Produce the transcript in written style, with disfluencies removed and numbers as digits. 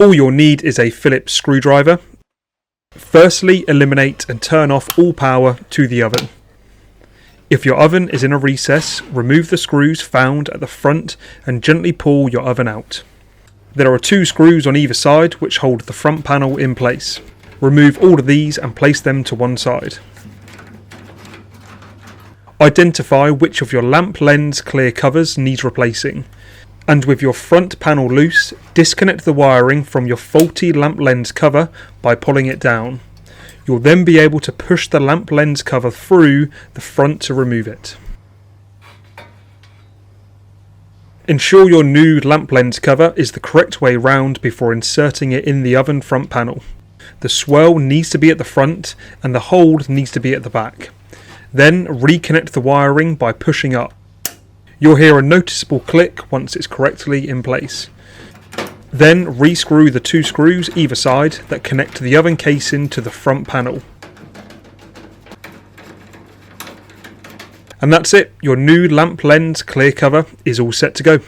All you'll need is a Phillips screwdriver. Firstly, eliminate and turn off all power to the oven. If your oven is in a recess, remove the screws found at the front and gently pull your oven out. There are 2 screws on either side which hold the front panel in place. Remove all of these and place them to one side. Identify which of your lamp lens clear covers needs replacing, and with your front panel loose, disconnect the wiring from your faulty lamp lens cover by pulling it down. You'll then be able to push the lamp lens cover through the front to remove it. Ensure your new lamp lens cover is the correct way round before inserting it in the oven front panel. The swirl needs to be at the front and the hold needs to be at the back. Then reconnect the wiring by pushing up. You'll hear a noticeable click once it's correctly in place. Then rescrew the 2 screws either side that connect the oven casing to the front panel. And that's it, your new lamp lens clear cover is all set to go.